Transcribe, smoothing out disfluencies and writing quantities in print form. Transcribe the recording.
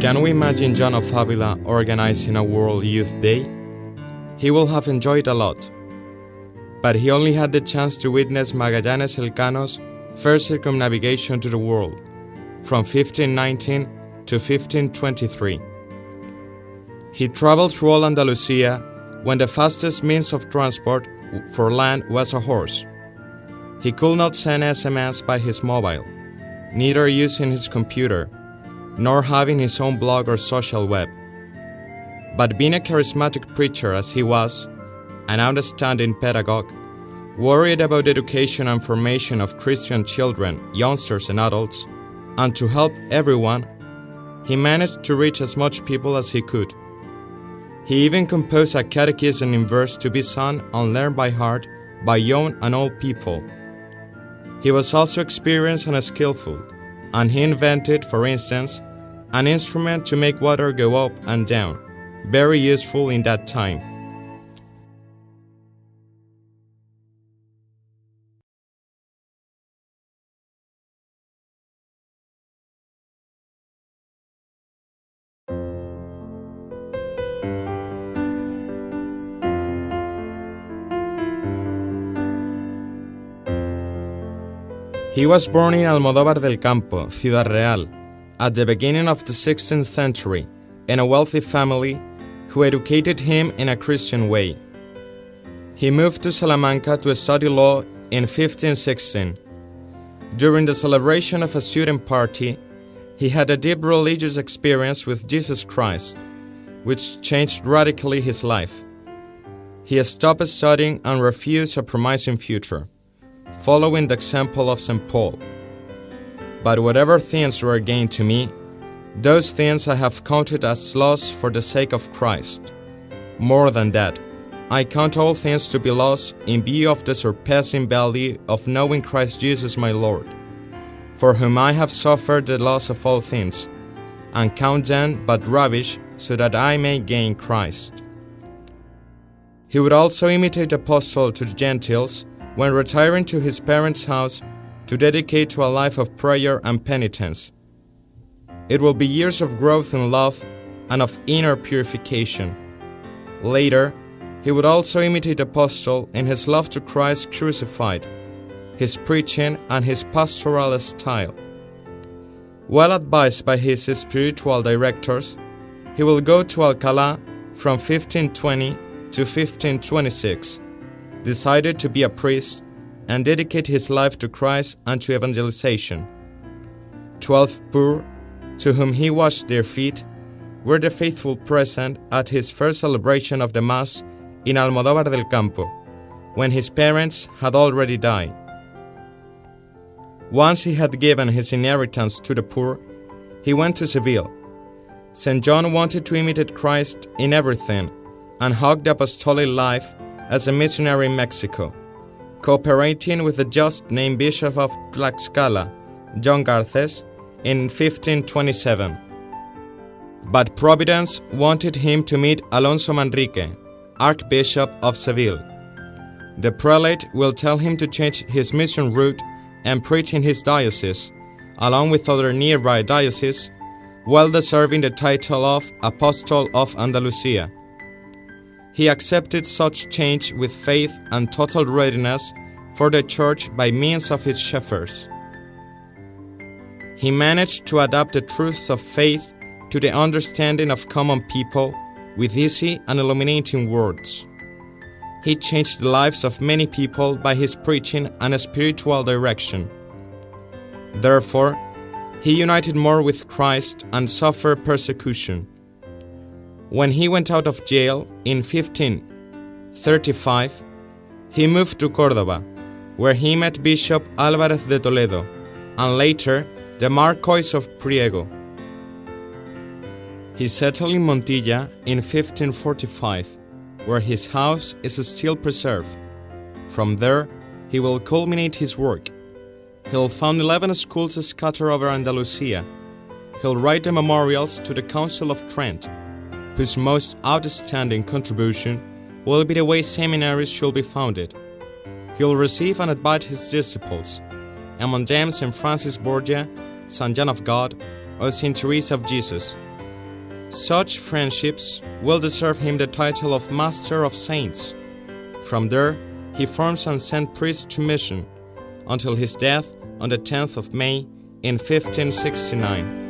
Can we imagine John of Ávila organizing a World Youth Day? He will have enjoyed a lot. But he only had the chance to witness Magallanes Elcano's first circumnavigation to the world, from 1519 to 1523. He traveled through all Andalusia when the fastest means of transport for land was a horse. He could not send SMS by his mobile, neither using his computer, nor having his own blog or social web. But being a charismatic preacher as he was, an outstanding pedagogue, worried about the education and formation of Christian children, youngsters and adults, and to help everyone, he managed to reach as much people as he could. He even composed a catechism in verse to be sung and learned by heart by young and old people. He was also experienced and skillful, and he invented, for instance, an instrument to make water go up and down, very useful in that time. He was born in Almodóvar del Campo, Ciudad Real, at the beginning of the 16th century, in a wealthy family who educated him in a Christian way. He moved to Salamanca to study law in 1516. During the celebration of a student party, he had a deep religious experience with Jesus Christ, which changed radically his life. He stopped studying and refused a promising future, following the example of St. Paul. But whatever things were gained to me, those things I have counted as loss for the sake of Christ. More than that, I count all things to be lost in view of the surpassing value of knowing Christ Jesus my Lord, for whom I have suffered the loss of all things, and count them but rubbish, so that I may gain Christ. He would also imitate the apostle to the Gentiles when retiring to his parents' house to dedicate to a life of prayer and penitence. It will be years of growth in love and of inner purification. Later, he would also imitate the apostle in his love to Christ crucified, his preaching and his pastoral style. Well advised by his spiritual directors, he will go to Alcalá from 1520 to 1526, decided to be a priest and dedicate his life to Christ and to evangelization. 12 poor, to whom he washed their feet, were the faithful present at his first celebration of the Mass in Almodóvar del Campo, when his parents had already died. Once he had given his inheritance to the poor, he went to Seville. St. John wanted to imitate Christ in everything and hug the apostolic life as a missionary in Mexico, cooperating with the just named Bishop of Tlaxcala, John Garces, in 1527. But Providence wanted him to meet Alonso Manrique, Archbishop of Seville. The prelate will tell him to change his mission route and preach in his diocese, along with other nearby dioceses, well deserving the title of Apostle of Andalusia. He accepted such change with faith and total readiness for the Church by means of his shepherds. He managed to adapt the truths of faith to the understanding of common people with easy and illuminating words. He changed the lives of many people by his preaching and spiritual direction. Therefore, he united more with Christ and suffered persecution. When he went out of jail in 1535, he moved to Córdoba, where he met Bishop Álvarez de Toledo, and later the Marquis of Priego. He settled in Montilla in 1545, where his house is still preserved. From there, he will culminate his work. He'll found 11 schools scattered over Andalusia. He'll write the memorials to the Council of Trent, whose most outstanding contribution will be the way seminaries should be founded. He'll receive and advise his disciples, among them St. Francis Borgia, St. John of God, or St. Teresa of Jesus, Such friendships will deserve him the title of Master of Saints. From there, he forms and sent priests to mission, until his death on the 10th of May in 1569.